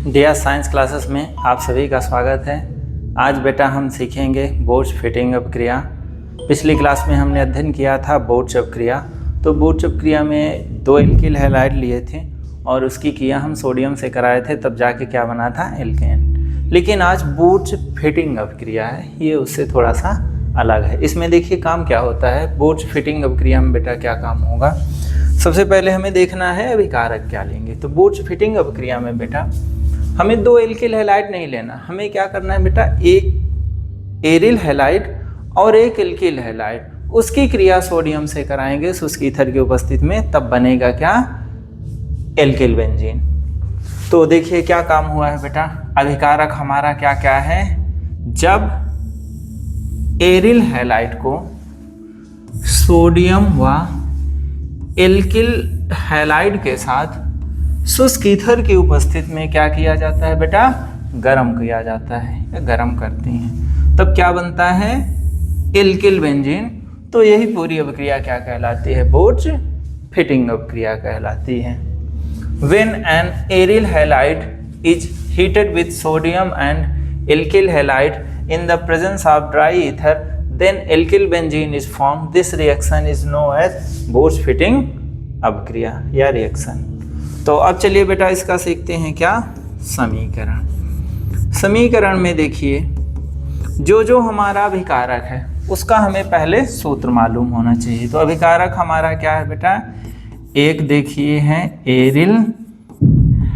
Dear science classes में आप सभी का स्वागत है। आज बेटा हम सीखेंगे बोर्च फिटिंग अपक्रिया। पिछली क्लास में हमने अध्ययन किया था बोर्च अपक्रिया। तो बोर्च अपक्रिया में 2 एल्किल हैलाइड लिए थे और उसकी क्रिया हम सोडियम से कराए थे, तब जाके क्या बना था, एल्केन। लेकिन आज बोर्च फिटिंग अपक्रिया है, ये उससे थोड़ा सा अलग है। इसमें देखिए काम क्या होता है। बोर्च फिटिंग अपक्रिया में बेटा क्या काम होगा, सबसे पहले हमें देखना है अभिकारक क्या लेंगे। तो बोर्च फिटिंग अपक्रिया में बेटा हमें 2 एल्किल हैलाइड नहीं लेना, हमें क्या करना है बेटा, एक एरिल हैलाइड और एक एल्किल हैलाइड, उसकी क्रिया सोडियम से कराएंगे शुष्क ईथर की उपस्थिति में, तब बनेगा क्या, एल्किल बेंजीन। तो देखिए क्या काम हुआ है बेटा, अभिकारक हमारा क्या क्या है। जब एरिल हैलाइड को सोडियम व एल्किल हैलाइड के साथ शुष्क ईथर की उपस्थिति में क्या किया जाता है बेटा, गर्म किया जाता है या गर्म करते हैं, तब क्या बनता है, एल्किल बेंजीन। तो यही पूरी अपक्रिया क्या कहलाती है, बोर्च फिटिंग अपक्रिया कहलाती है। When an aryl halide is heated with sodium and alkyl halide in the presence of dry ether, then alkyl benzene is formed. This reaction is known as बोर्च Fittig अपक्रिया या रिएक्शन। तो अब चलिए बेटा इसका सीखते हैं क्या, समीकरण। समीकरण में देखिए जो हमारा अभिकारक है उसका हमें पहले सूत्र मालूम होना चाहिए। तो अभिकारक हमारा क्या है बेटा, एक देखिए है एरिल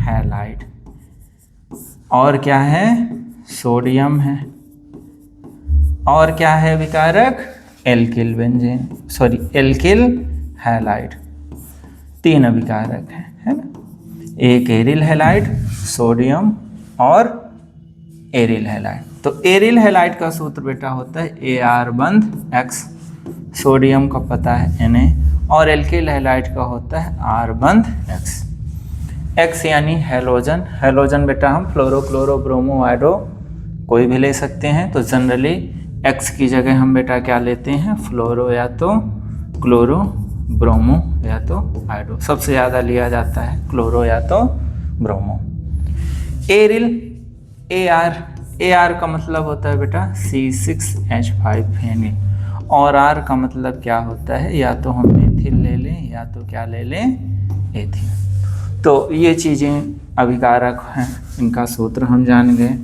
हैलाइड और क्या है, सोडियम है, और क्या है अभिकारक, alkyl benzene, sorry alkyl halide. 3 अभिकारक है ना, एक एरिल हैलाइड, सोडियम और एरिल हैलाइड। तो एरिल हैलाइड का सूत्र बेटा होता है AR बंध X, सोडियम का पता है Na, और एल्किल हैलाइड का होता है R बंध X। X यानी हैलोजन, हैलोजन बेटा हम फ्लोरो क्लोरो ब्रोमो आयोडो कोई भी ले सकते हैं। तो जनरली X की जगह हम बेटा क्या लेते हैं, फ्लोरो या तो क्लोरो, ब्रोमो या तो आयोडो, सबसे ज़्यादा लिया जाता है क्लोरो या तो ब्रोमो। एरिल AR का मतलब होता है बेटा C6H5 फेनिल, और R का मतलब क्या होता है, या तो हम एथिल ले लें या तो क्या ले लें, एथिल। तो ये चीज़ें अभिकारक हैं, इनका सूत्र हम जान गए।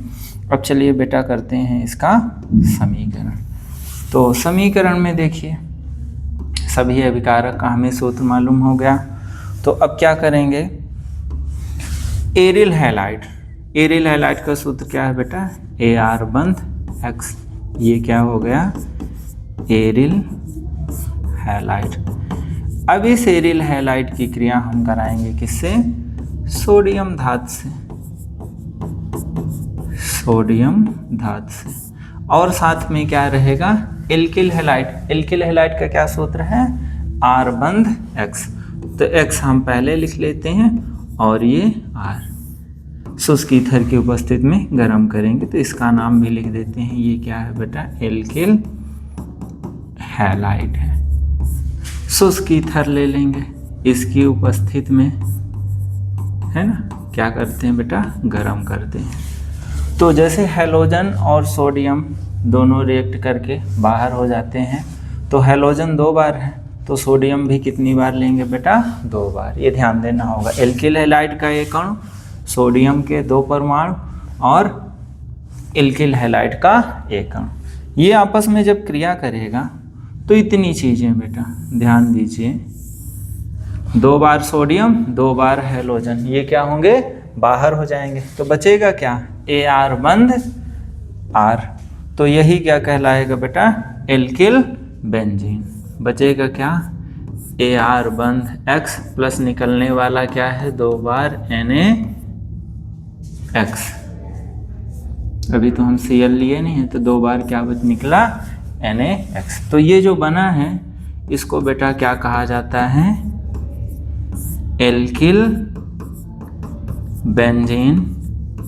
अब चलिए बेटा करते हैं इसका समीकरण। तो समीकरण में देखिए सभी अभिकारक का हमें सूत्र मालूम हो गया। तो अब क्या करेंगे, एरिल हैलाइड का सूत्र क्या है बेटा, AR बंध X, ये क्या हो गया, एरिल हैलाइड। अब इस एरिल हैलाइड की क्रिया हम कराएंगे किससे, सोडियम धातु से, सोडियम धातु से, और साथ में क्या रहेगा, एल्किल हैलाइड। एल्किल हैलाइड का क्या सूत्र है, R बंध X। तो X हम पहले लिख लेते हैं और ये R शुष्क ईथर की उपस्थिति में गर्म करेंगे, तो इसका नाम भी लिख देते हैं, ये क्या है बेटा, एल्किल हैलाइड है। शुष्क ईथर ले लेंगे इसकी उपस्थिति में, है ना, क्या करते हैं बेटा, गर्म करते हैं। तो जैसे हैलोजन और सोडियम दोनों रिएक्ट करके बाहर हो जाते हैं, तो हैलोजन 2 बार है, तो सोडियम भी कितनी बार लेंगे बेटा, 2 बार। ये ध्यान देना होगा, एल्किल हैलाइड का एक अणु, सोडियम के 2 परमाणु, और एल्किल हैलाइड का 1 अणु, ये आपस में जब क्रिया करेगा तो इतनी चीज़ें बेटा ध्यान दीजिए, 2 बार सोडियम, 2 बार हैलोजन, ये क्या होंगे, बाहर हो जाएंगे। तो बचेगा क्या, AR बंध R। तो यही क्या कहलाएगा बेटा, एल्किल बेंजीन। बचेगा क्या, AR बंध X प्लस निकलने वाला क्या है, 2 बार NaX। अभी तो हम Cl लिए नहीं है, तो 2 बार क्या निकला, NaX। तो ये जो बना है इसको बेटा क्या कहा जाता है, एल्किल बेंजीन,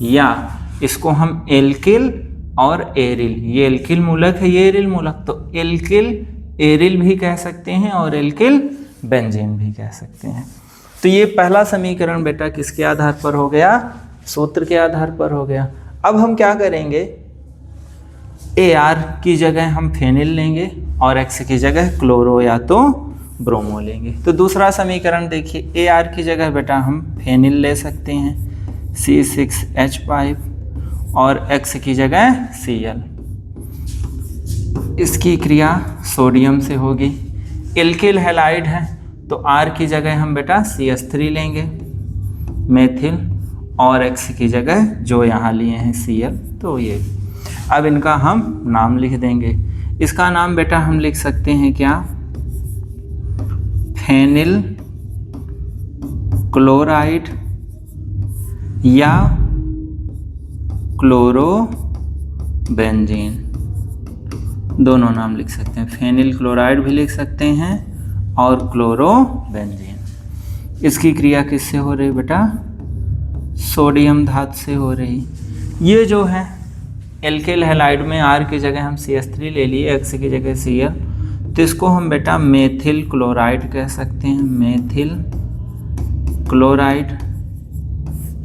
या इसको हम एल्किल और एरिल, ये एल्किल मूलक है, ये एरिल मूलक, तो एल्किल एरिल भी कह सकते हैं और एल्किल बेंजीन भी कह सकते हैं। तो ये पहला समीकरण बेटा किसके आधार पर हो गया, सूत्र के आधार पर हो गया। अब हम क्या करेंगे, AR की जगह हम फेनिल लेंगे और X की जगह क्लोरो या तो ब्रोमो लेंगे। तो दूसरा समीकरण देखिए, AR की जगह बेटा हम फेनिल ले सकते हैं C6H5 और X की जगह Cl। इसकी क्रिया सोडियम से होगी। एल्किल हैलाइड है तो R की जगह हम बेटा CH3 लेंगे मेथिल और X की जगह जो यहाँ लिए हैं Cl। तो ये अब इनका हम नाम लिख देंगे। इसका नाम बेटा हम लिख सकते हैं क्या, फेनिल क्लोराइड या क्लोरोबेंजीन, दोनों नाम लिख सकते हैं। फेनिल क्लोराइड भी लिख सकते हैं और क्लोरोबेंजीन। इसकी क्रिया किससे हो रही बेटा, सोडियम धातु से हो रही। ये जो है एल्किल हैलाइड में R की जगह हम CH3 ले लिए, X की जगह Cl, तो इसको हम बेटा मेथिल क्लोराइड कह सकते हैं, मेथिल क्लोराइड,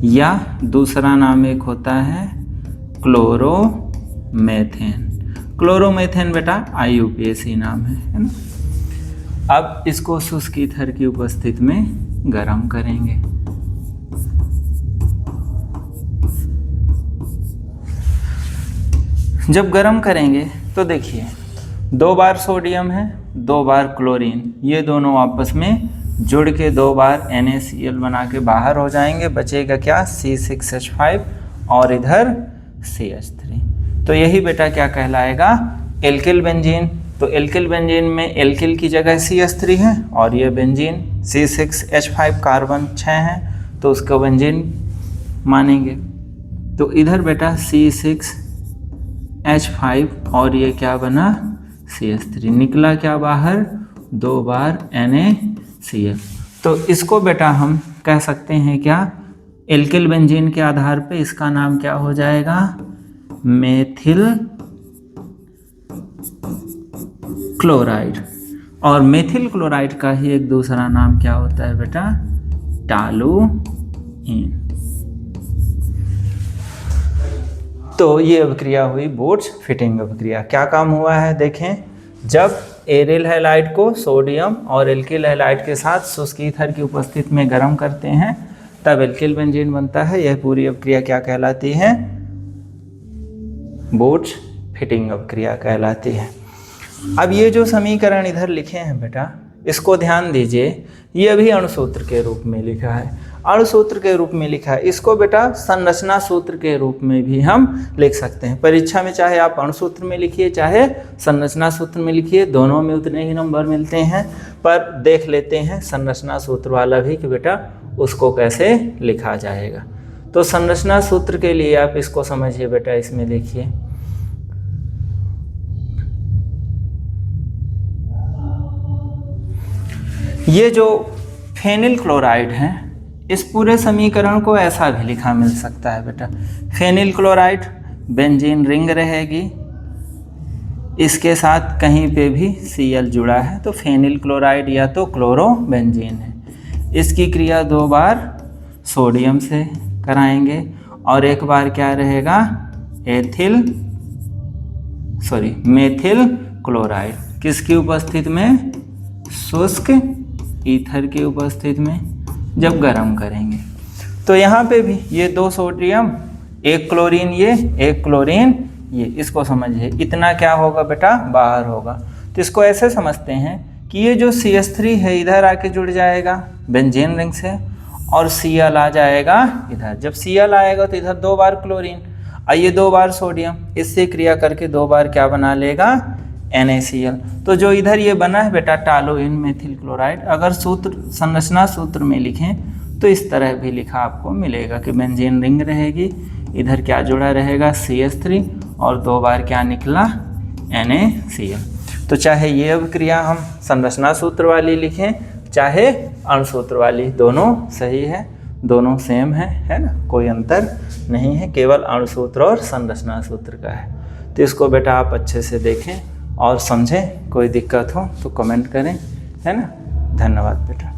या दूसरा नाम एक होता है क्लोरोमेथेन। क्लोरोमेथेन बेटा IUPAC नाम है ना। अब इसको शुष्क ईथर की उपस्थिति में गर्म करेंगे। जब गर्म करेंगे तो देखिए 2 बार सोडियम है, 2 बार क्लोरीन, ये दोनों आपस में जुड़ के 2 बार NaCl बना के बाहर हो जाएंगे। बचेगा क्या, C6H5 और इधर CH3। तो यही बेटा क्या कहलाएगा, एल्किल बेंजीन। तो एल्किल बेंजीन में एल्किल की जगह CH3 है और ये बेंजीन C6H5 कार्बन 6 है तो उसको बेंजीन मानेंगे। तो इधर बेटा C6H5 और ये क्या बना, CH3, निकला क्या बाहर, 2 बार NaCl। तो इसको बेटा हम कह सकते हैं क्या, एल्किल बेंजीन के आधार पे इसका नाम क्या हो जाएगा, मेथिल क्लोराइड। और मेथिल क्लोराइड का ही एक दूसरा नाम क्या होता है बेटा, टॉलुइन। तो ये अभिक्रिया हुई बोर्च फिटिंग अभिक्रिया। क्या काम हुआ है देखें, जब एरिल हैलाइड को सोडियम और एल्किल हैलाइड के साथ शुष्क ईथर की उपस्थिति में गर्म करते हैं तब एल्किल बेंजीन बनता है। यह पूरी अभिक्रिया क्या कहलाती है, बोर्च फिटिंग अभिक्रिया कहलाती है। अब ये जो समीकरण इधर लिखे हैं बेटा, इसको ध्यान दीजिए, ये अभी अणुसूत्र के रूप में लिखा है, अणुसूत्र के रूप में लिखा है। इसको बेटा संरचना सूत्र के रूप में भी हम लिख सकते हैं। परीक्षा में चाहे आप अणुसूत्र में लिखिए चाहे संरचना सूत्र में लिखिए, दोनों में उतने ही नंबर मिलते हैं। पर देख लेते हैं संरचना सूत्र वाला भी कि बेटा उसको कैसे लिखा जाएगा। तो संरचना सूत्र के लिए आप इसको समझिए बेटा, इसमें देखिए ये जो फेनिल क्लोराइड है, इस पूरे समीकरण को ऐसा भी लिखा मिल सकता है बेटा, फेनिल क्लोराइड बेंजीन रिंग रहेगी, इसके साथ कहीं पे भी Cl जुड़ा है तो फेनिल क्लोराइड या तो क्लोरोबेंजीन है। इसकी क्रिया 2 बार सोडियम से कराएंगे और 1 बार क्या रहेगा, मेथिल क्लोराइड, किसकी उपस्थिति में, शुष्क ईथर की उपस्थिति में जब गर्म करेंगे। तो यहाँ पे भी ये 2 सोडियम, 1 क्लोरीन, ये 1 क्लोरीन, ये इसको समझिए, इतना क्या होगा बेटा, बाहर होगा। तो इसको ऐसे समझते हैं कि ये जो CH3 है इधर आके जुड़ जाएगा बेंजीन रिंग से और Cl आ जाएगा इधर। जब Cl आएगा तो इधर 2 बार क्लोरीन और ये 2 बार सोडियम, इससे क्रिया करके 2 बार क्या बना लेगा, NaCl। तो जो इधर ये बना है बेटा टॉलुइन मेथिल क्लोराइड, अगर सूत्र संरचना सूत्र में लिखें तो इस तरह भी लिखा आपको मिलेगा कि बेंजीन रिंग रहेगी, इधर क्या जुड़ा रहेगा, CH3 और 2 बार क्या निकला, NaCl। तो चाहे ये अभिक्रिया हम संरचना सूत्र वाली लिखें चाहे अणुसूत्र वाली, दोनों सही है, दोनों सेम है ना, कोई अंतर नहीं है, केवल अणुसूत्र और संरचना सूत्र का है। तो इसको बेटा आप अच्छे से देखें और समझें। कोई दिक्कत हो तो कमेंट करें, है ना। धन्यवाद बेटा।